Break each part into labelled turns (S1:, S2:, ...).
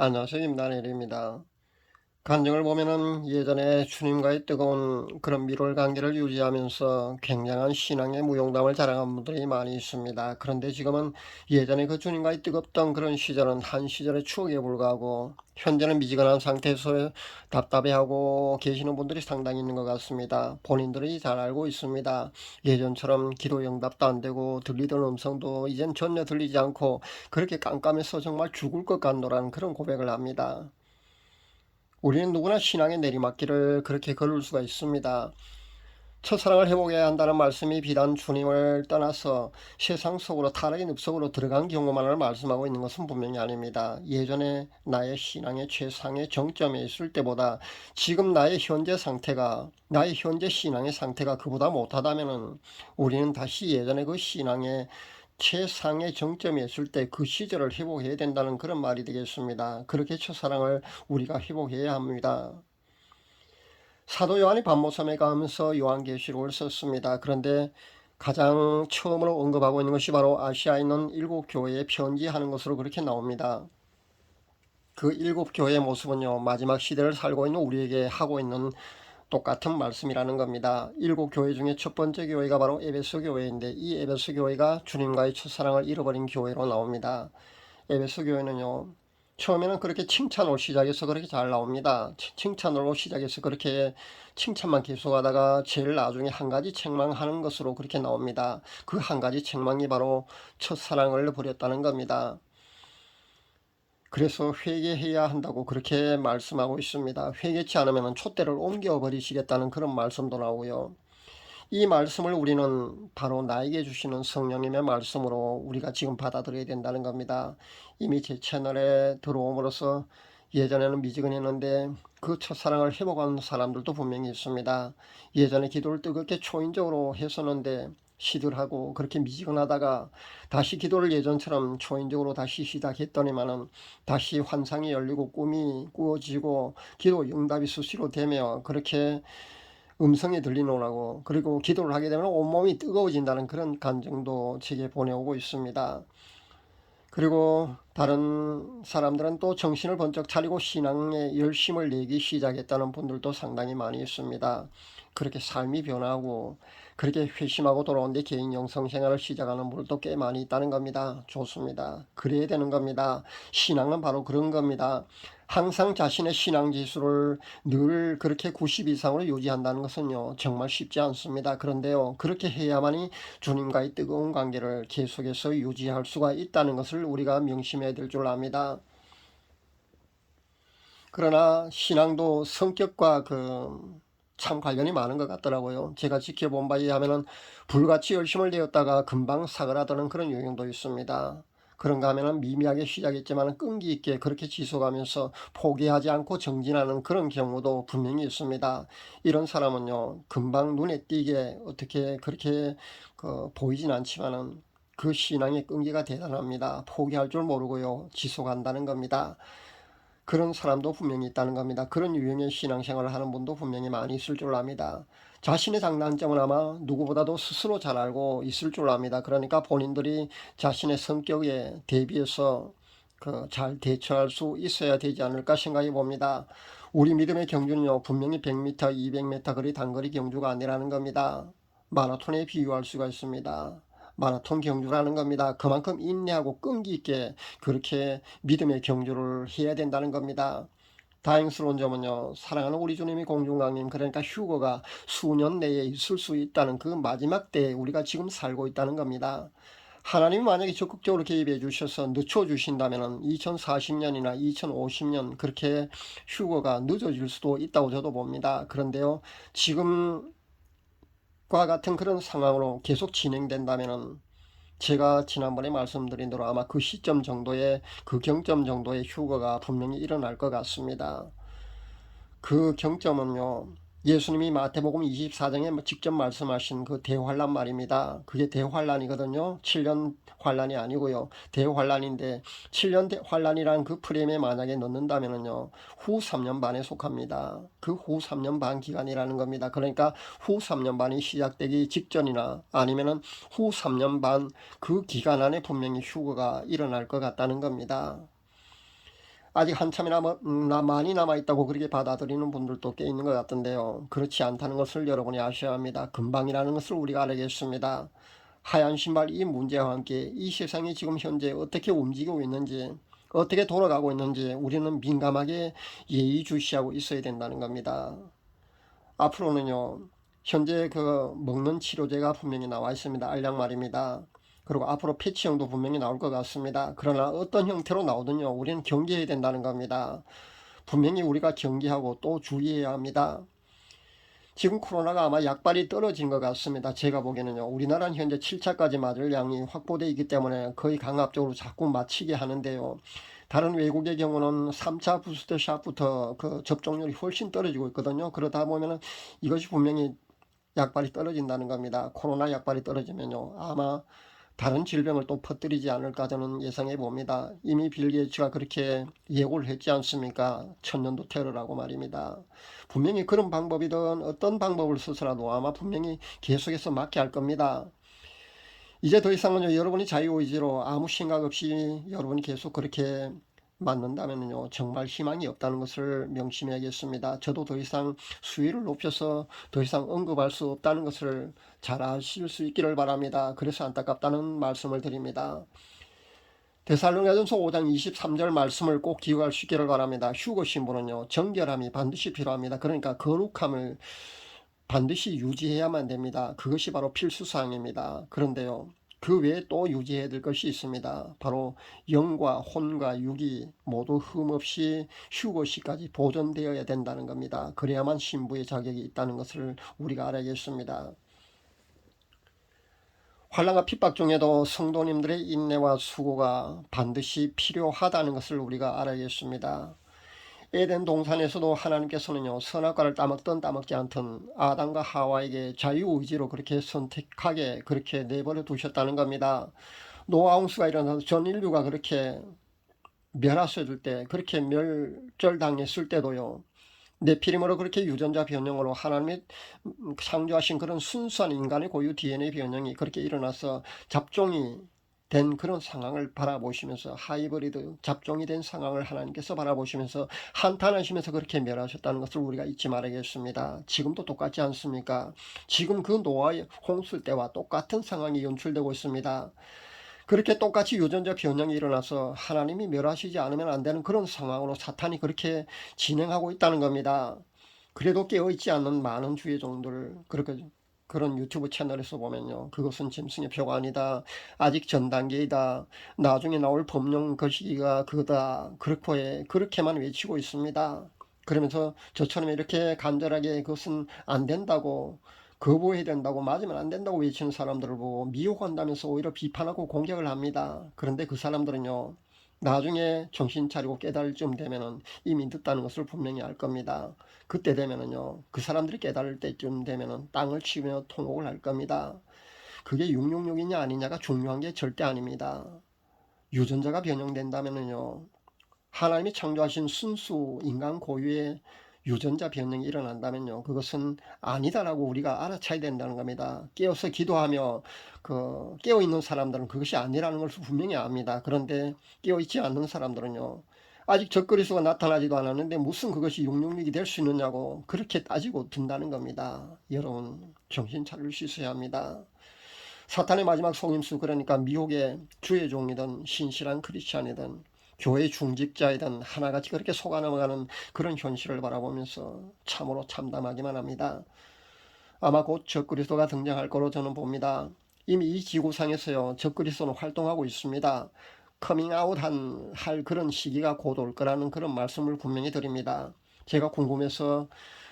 S1: 안녕하세요. 임다니엘입니다. 간증을 보면은 예전에 주님과의 뜨거운 그런 밀월 관계를 유지하면서 굉장한 신앙의 무용담을 자랑한 분들이 많이 있습니다. 그런데 지금은 예전에 그 주님과의 뜨겁던 그런 시절은 한 시절의 추억에 불과하고 현재는 미지근한 상태에서 답답해하고 계시는 분들이 상당히 있는 것 같습니다. 본인들이 잘 알고 있습니다. 예전처럼 기도 응답도 안 되고 들리던 음성도 이젠 전혀 들리지 않고 그렇게 깜깜해서 정말 죽을 것 같노라는 그런 고백을 합니다. 우리는 누구나 신앙의 내리막길을 그렇게 걸을 수가 있습니다. 첫사랑을 회복해야 한다는 말씀이 비단 주님을 떠나서 세상 속으로 타락의 늪속으로 들어간 경우만을 말씀하고 있는 것은 분명히 아닙니다. 예전에 나의 신앙의 최상의 정점에 있을 때보다 지금 나의 현재 상태가 나의 현재 신앙의 상태가 그보다 못하다면 우리는 다시 예전에 그 신앙의 최상의 정점에 있을 때 그 시절을 회복해야 된다는 그런 말이 되겠습니다. 그렇게 첫사랑을 우리가 회복해야 합니다. 사도 요한이 반모섬에 가면서 요한계시록을 썼습니다. 그런데 가장 처음으로 언급하고 있는 것이 바로 아시아에 있는 7교회에 편지하는 것으로 그렇게 나옵니다. 그 7교회의 모습은요, 마지막 시대를 살고 있는 우리에게 하고 있는 똑같은 말씀이라는 겁니다. 7교회 중에 첫 번째 교회가 바로 에베소 교회인데 이 에베소 교회가 주님과의 첫사랑을 잃어버린 교회로 나옵니다. 에베소 교회는요, 처음에는 그렇게 칭찬으로 시작해서 그렇게 잘 나옵니다. 칭찬으로 시작해서 그렇게 칭찬만 계속하다가 제일 나중에 한 가지 책망하는 것으로 그렇게 나옵니다. 그 한 가지 책망이 바로 첫사랑을 버렸다는 겁니다. 그래서 회개해야 한다고 그렇게 말씀하고 있습니다. 회개치 않으면 촛대를 옮겨버리시겠다는 그런 말씀도 나오고요. 이 말씀을 우리는 바로 나에게 주시는 성령님의 말씀으로 우리가 지금 받아들여야 된다는 겁니다. 이미 제 채널에 들어옴으로써 예전에는 미지근했는데 그 첫사랑을 회복한 사람들도 분명히 있습니다. 예전에 기도를 뜨겁게 초인적으로 했었는데 시들하고 그렇게 미지근하다가 다시 기도를 예전처럼 초인적으로 다시 시작했더니만은 다시 환상이 열리고 꿈이 꾸어지고 기도 응답이 수시로 되며 그렇게 음성이 들리노라고, 그리고 기도를 하게 되면 온몸이 뜨거워진다는 그런 간증도 제게 보내오고 있습니다. 그리고 다른 사람들은 또 정신을 번쩍 차리고 신앙에 열심을 내기 시작했다는 분들도 상당히 많이 있습니다. 그렇게 삶이 변하고 그렇게 회심하고 돌아온 데 개인 영성 생활을 시작하는 분들도 꽤 많이 있다는 겁니다. 좋습니다. 그래야 되는 겁니다. 신앙은 바로 그런 겁니다. 항상 자신의 신앙 지수를 늘 그렇게 90 이상으로 유지한다는 것은요, 정말 쉽지 않습니다. 그런데요, 그렇게 해야만이 주님과의 뜨거운 관계를 계속해서 유지할 수가 있다는 것을 우리가 명심해야 될 줄 압니다. 그러나 신앙도 성격과 참 관련이 많은 것 같더라고요. 제가 지켜본 바에 의하면 불같이 열심을 내었다가 금방 사그라드는 그런 요령도 있습니다. 그런가 하면 미미하게 시작했지만 끈기 있게 그렇게 지속하면서 포기하지 않고 정진하는 그런 경우도 분명히 있습니다. 이런 사람은요, 금방 눈에 띄게 어떻게 그렇게 보이진 않지만은 그 신앙의 끈기가 대단합니다. 포기할 줄 모르고요, 지속한다는 겁니다. 그런 사람도 분명히 있다는 겁니다. 그런 유형의 신앙생활을 하는 분도 분명히 많이 있을 줄 압니다. 자신의 장단점은 아마 누구보다도 스스로 잘 알고 있을 줄 압니다. 그러니까 본인들이 자신의 성격에 대비해서 잘 대처할 수 있어야 되지 않을까 생각해 봅니다. 우리 믿음의 경주는요, 분명히 100m, 200m 거리 단거리 경주가 아니라는 겁니다. 마라톤에 비유할 수가 있습니다. 마라톤 경주라는 겁니다. 그만큼 인내하고 끈기 있게 그렇게 믿음의 경주를 해야 된다는 겁니다. 다행스러운 점은요, 사랑하는 우리 주님이 공중강림, 그러니까 휴거가 수년 내에 있을 수 있다는 그 마지막 때에 우리가 지금 살고 있다는 겁니다. 하나님이 만약에 적극적으로 개입해 주셔서 늦춰 주신다면 2040년이나 2050년 그렇게 휴거가 늦어질 수도 있다고 저도 봅니다. 그런데요, 지금과 같은 그런 상황으로 계속 진행된다면 제가 지난번에 말씀드린 대로 아마 그 시점 정도의 그 경점 정도의 휴거가 분명히 일어날 것 같습니다. 그 경점은요, 예수님이 마태복음 24장에 직접 말씀하신 그 대환란 말입니다. 그게 대환란이거든요. 7년 환란이 아니고요. 대환란인데 7년 환란이란 그 프레임에 만약에 넣는다면요, 후 3년 반에 속합니다. 그 후 3년 반 기간이라는 겁니다. 그러니까 후 3년 반이 시작되기 직전이나 아니면은 후 3년 반 그 기간 안에 분명히 휴거가 일어날 것 같다는 겁니다. 아직 한참이나 많이 남아있다고 그렇게 받아들이는 분들도 꽤 있는 것 같은데요. 그렇지 않다는 것을 여러분이 아셔야 합니다. 금방이라는 것을 우리가 알아야겠습니다. 하얀 신발 이 문제와 함께 이 세상이 지금 현재 어떻게 움직이고 있는지, 어떻게 돌아가고 있는지 우리는 민감하게 예의주시하고 있어야 된다는 겁니다. 앞으로는요, 현재 그 먹는 치료제가 분명히 나와 있습니다. 알약 말입니다. 그리고 앞으로 패치형도 분명히 나올 것 같습니다. 그러나 어떤 형태로 나오든요, 우리는 경계해야 된다는 겁니다. 분명히 우리가 경계하고 또 주의해야 합니다. 지금 코로나가 아마 약발이 떨어진 것 같습니다. 제가 보기에는요, 우리나라는 현재 7차까지 맞을 양이 확보되어 있기 때문에 거의 강압적으로 자꾸 맞히게 하는데요. 다른 외국의 경우는 3차 부스터샷부터 그 접종률이 훨씬 떨어지고 있거든요. 그러다 보면은 이것이 분명히 약발이 떨어진다는 겁니다. 코로나 약발이 떨어지면요, 아마 다른 질병을 또 퍼뜨리지 않을까 저는 예상해 봅니다. 이미 빌 게이츠가 그렇게 예고를 했지 않습니까? 천년도 테러라고 말입니다. 분명히 그런 방법이든 어떤 방법을 써서라도 아마 분명히 계속해서 막게 할 겁니다. 이제 더 이상은요, 여러분이 자유의지로 아무 생각 없이 여러분이 계속 그렇게 맞는다면요, 정말 희망이 없다는 것을 명심해야겠습니다. 저도 더 이상 수위를 높여서 더 이상 언급할 수 없다는 것을 잘 아실 수 있기를 바랍니다. 그래서 안타깝다는 말씀을 드립니다. 데살로니가전서 5장 23절 말씀을 꼭 기억할 수 있기를 바랍니다. 휴거 신부는요, 정결함이 반드시 필요합니다. 그러니까 거룩함을 반드시 유지해야만 됩니다. 그것이 바로 필수사항입니다. 그런데요, 그 외에 또 유지해야 될 것이 있습니다. 바로 영과 혼과 육이 모두 흠없이 휴거시까지 보존되어야 된다는 겁니다. 그래야만 신부의 자격이 있다는 것을 우리가 알아야겠습니다. 환난과 핍박 중에도 성도님들의 인내와 수고가 반드시 필요하다는 것을 우리가 알아야겠습니다. 에덴 동산에서도 하나님께서는요, 선악과를 따먹든 따먹지 않든 아담과 하와에게 자유의지로 그렇게 선택하게 그렇게 내버려 두셨다는 겁니다. 노아 홍수가 일어나서 전 인류가 그렇게 멸하였을 때, 그렇게 멸절당했을 때도요, 네피림으로 그렇게 유전자 변형으로 하나님이 창조하신 그런 순수한 인간의 고유 DNA 변형이 그렇게 일어나서 잡종이 된 그런 상황을 바라보시면서, 하이브리드 잡종이 된 상황을 하나님께서 바라보시면서 한탄하시면서 그렇게 멸하셨다는 것을 우리가 잊지 말아야겠습니다. 지금도 똑같지 않습니까? 지금 그 노아의 홍수 때와 똑같은 상황이 연출되고 있습니다. 그렇게 똑같이 유전자 변형이 일어나서 하나님이 멸하시지 않으면 안 되는 그런 상황으로 사탄이 그렇게 진행하고 있다는 겁니다. 그래도 깨어있지 않는 많은 주의 종들, 그렇게 그런 유튜브 채널에서 보면요, 그것은 짐승의 표가 아니다, 아직 전 단계이다, 나중에 나올 법령 거시기가 그거다, 그렇게만 외치고 있습니다. 그러면서 저처럼 이렇게 간절하게 그것은 안 된다고, 거부해야 된다고, 맞으면 안 된다고 외치는 사람들을 보고 미혹한다면서 오히려 비판하고 공격을 합니다. 그런데 그 사람들은요, 나중에 정신 차리고 깨달을 쯤 되면은 이미 늦다는 것을 분명히 알 겁니다. 그때 되면은요, 그 사람들이 깨달을 때쯤 되면은 땅을 치며 통곡을 할 겁니다. 그게 666이냐 아니냐가 중요한 게 절대 아닙니다. 유전자가 변형된다면은요, 하나님이 창조하신 순수 인간 고유의 유전자 변형이 일어난다면요, 그것은 아니다라고 우리가 알아차야 된다는 겁니다. 깨어서 기도하며 깨어 있는 사람들은 그것이 아니라는 것을 분명히 압니다. 그런데 깨어 있지 않는 사람들은요, 아직 적그리스도가 나타나지도 않았는데 무슨 그것이 666이 될 수 있느냐고 그렇게 따지고 든다는 겁니다. 여러분, 정신 차릴 수 있어야 합니다. 사탄의 마지막 속임수, 그러니까 미혹의 주의 종이든 신실한 크리스찬이든 교회 중직자이든 하나같이 그렇게 속아 넘어가는 그런 현실을 바라보면서 참으로 참담하기만 합니다. 아마 곧 적그리스도가 등장할 거로 저는 봅니다. 이미 이 지구상에서요, 적그리스도는 활동하고 있습니다. 커밍아웃 할 그런 시기가 곧 올 거라는 그런 말씀을 분명히 드립니다. 제가 궁금해서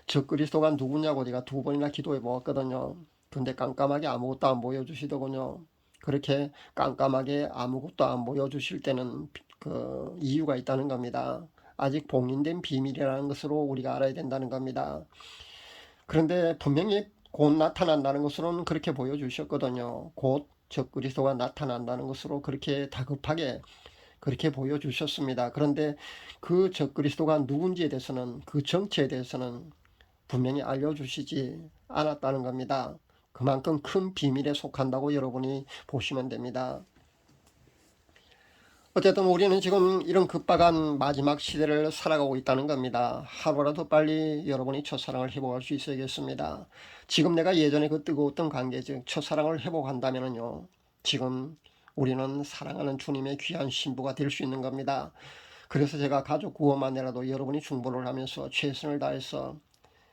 S1: 적그리스도가 누구냐고 제가 2번이나 기도해 보았거든요. 근데 깜깜하게 아무것도 안 보여주시더군요. 그렇게 깜깜하게 아무것도 안 보여주실 때는 그 이유가 있다는 겁니다. 아직 봉인된 비밀이라는 것으로 우리가 알아야 된다는 겁니다. 그런데 분명히 곧 나타난다는 것으로는 그렇게 보여주셨거든요. 곧 적그리스도가 나타난다는 것으로 그렇게 다급하게 그렇게 보여주셨습니다. 그런데 그 적그리스도가 누군지에 대해서는, 그 정체에 대해서는 분명히 알려주시지 않았다는 겁니다. 그만큼 큰 비밀에 속한다고 여러분이 보시면 됩니다. 어쨌든 우리는 지금 이런 급박한 마지막 시대를 살아가고 있다는 겁니다. 하루라도 빨리 여러분이 첫사랑을 회복할 수 있어야겠습니다. 지금 내가 예전에 그 뜨거웠던 관계, 즉 첫사랑을 회복한다면요, 지금 우리는 사랑하는 주님의 귀한 신부가 될 수 있는 겁니다. 그래서 제가 가족 구원만이라도 여러분이 중보를 하면서 최선을 다해서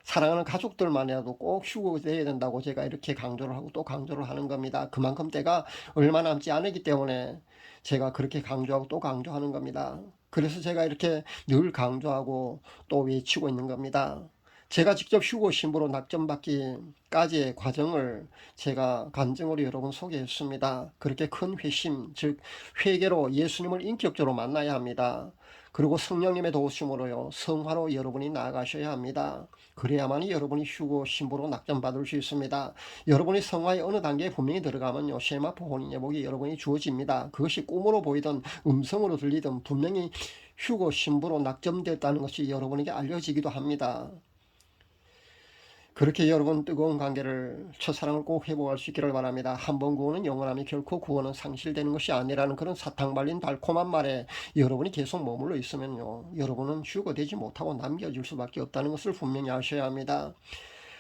S1: 사랑하는 가족들만이라도 꼭 휴고돼야 된다고 제가 이렇게 강조를 하고 또 강조를 하는 겁니다. 그만큼 때가 얼마 남지 않았기 때문에 제가 그렇게 강조하고 또 강조하는 겁니다. 그래서 제가 이렇게 늘 강조하고 또 외치고 있는 겁니다. 제가 직접 휴고 신부로 낙점받기까지의 과정을 제가 간증으로 여러분 소개했습니다. 그렇게 큰 회심, 즉 회개로 예수님을 인격적으로 만나야 합니다. 그리고 성령님의 도우심으로요, 성화로 여러분이 나아가셔야 합니다. 그래야만이 여러분이 휴고 신부로 낙점받을 수 있습니다. 여러분이 성화의 어느 단계에 분명히 들어가면요, 쉐마포 혼인예복이 여러분이 주어집니다. 그것이 꿈으로 보이든 음성으로 들리든 분명히 휴고 신부로 낙점됐다는 것이 여러분에게 알려지기도 합니다. 그렇게 여러분 뜨거운 관계를, 첫사랑을 꼭 회복할 수 있기를 바랍니다. 한 번 구원은 영원함이 결코 구원은 상실되는 것이 아니라는 그런 사탕 발린 달콤한 말에 여러분이 계속 머물러 있으면요, 여러분은 휴거되지 못하고 남겨질 수밖에 없다는 것을 분명히 아셔야 합니다.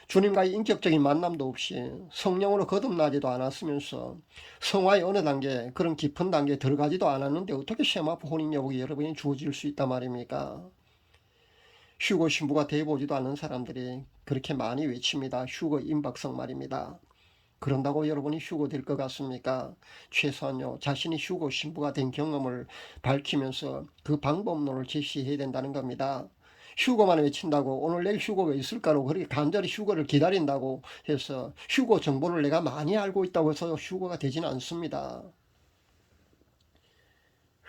S1: 주님과의 인격적인 만남도 없이 성령으로 거듭나지도 않았으면서 성화의 어느 단계, 그런 깊은 단계에 들어가지도 않았는데 어떻게 쉐마포 혼인여복이 여러분이 주어질 수 있단 말입니까? 휴거 신부가 돼보지도 않은 사람들이 그렇게 많이 외칩니다. 휴거 임박성 말입니다. 그런다고 여러분이 휴거 될 것 같습니까? 최소한요, 자신이 휴거 신부가 된 경험을 밝히면서 그 방법론을 제시해야 된다는 겁니다. 휴거만 외친다고 오늘 내일 휴거가 있을까로 그렇게 간절히 휴거를 기다린다고 해서 휴거 정보를 내가 많이 알고 있다고 해서 휴거가 되지는 않습니다.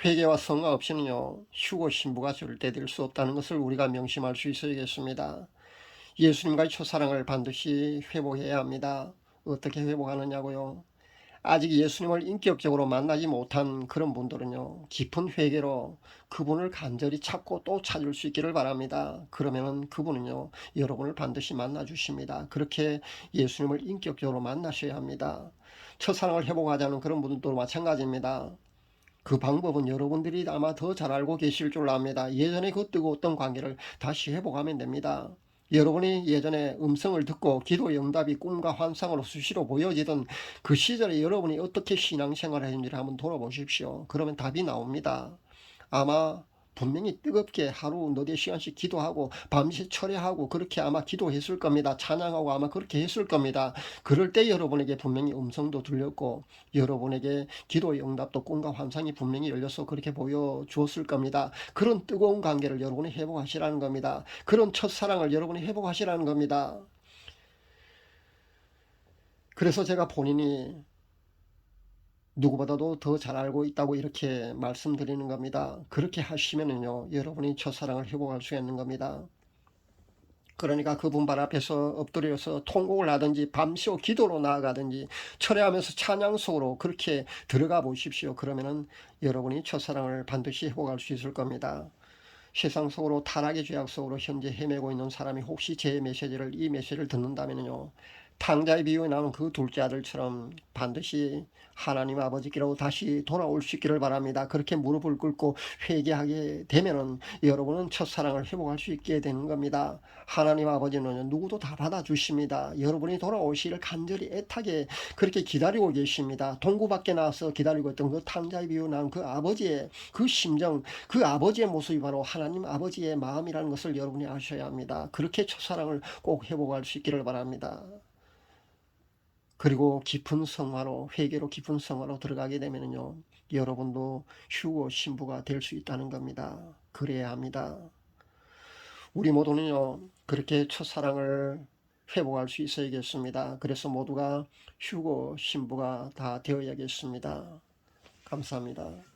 S1: 회개와 성화 없이는요, 휴고 신부가 절대 될 수 없다는 것을 우리가 명심할 수 있어야겠습니다. 예수님과의 첫사랑을 반드시 회복해야 합니다. 어떻게 회복하느냐고요? 아직 예수님을 인격적으로 만나지 못한 그런 분들은요, 깊은 회개로 그분을 간절히 찾고 또 찾을 수 있기를 바랍니다. 그러면은 그분은요, 여러분을 반드시 만나 주십니다. 그렇게 예수님을 인격적으로 만나셔야 합니다. 첫사랑을 회복하자는 그런 분들도 마찬가지입니다. 그 방법은 여러분들이 아마 더 잘 알고 계실 줄 압니다. 예전에 그 뜨거웠던 관계를 다시 회복하면 됩니다. 여러분이 예전에 음성을 듣고 기도의 응답이 꿈과 환상으로 수시로 보여지던 그 시절에 여러분이 어떻게 신앙생활을 했는지를 한번 돌아보십시오. 그러면 답이 나옵니다. 아마 분명히 뜨겁게 하루 너댓 시간씩 기도하고 밤새 철야하고 그렇게 아마 기도했을 겁니다. 찬양하고 아마 그렇게 했을 겁니다. 그럴 때 여러분에게 분명히 음성도 들렸고 여러분에게 기도의 응답도 꿈과 환상이 분명히 열려서 그렇게 보여주었을 겁니다. 그런 뜨거운 관계를 여러분이 회복하시라는 겁니다. 그런 첫사랑을 여러분이 회복하시라는 겁니다. 그래서 제가 본인이 누구보다도 더 잘 알고 있다고 이렇게 말씀드리는 겁니다. 그렇게 하시면은요, 여러분이 첫사랑을 회복할 수 있는 겁니다. 그러니까 그분 발 앞에서 엎드려서 통곡을 하든지 밤새워 기도로 나아가든지 철회하면서 찬양 속으로 그렇게 들어가 보십시오. 그러면은 여러분이 첫사랑을 반드시 회복할 수 있을 겁니다. 세상 속으로 타락의 죄악 속으로 현재 헤매고 있는 사람이 혹시 제 메시지를, 이 메시지를 듣는다면요, 탕자의 비유에 나오는 그 둘째 아들처럼 반드시 하나님 아버지께로 다시 돌아올 수 있기를 바랍니다. 그렇게 무릎을 꿇고 회개하게 되면은 여러분은 첫사랑을 회복할 수 있게 되는 겁니다. 하나님 아버지는 누구도 다 받아주십니다. 여러분이 돌아오시기를 간절히 애타게 그렇게 기다리고 계십니다. 동구 밖에 나와서 기다리고 있던 그 탕자의 비유 나온 그 아버지의 그 심정, 그 아버지의 모습이 바로 하나님 아버지의 마음이라는 것을 여러분이 아셔야 합니다. 그렇게 첫사랑을 꼭 회복할 수 있기를 바랍니다. 그리고 깊은 성화로, 회개로 깊은 성화로 들어가게 되면요, 여러분도 휴고 신부가 될 수 있다는 겁니다. 그래야 합니다. 우리 모두는요, 그렇게 첫사랑을 회복할 수 있어야겠습니다. 그래서 모두가 휴고 신부가 다 되어야겠습니다. 감사합니다.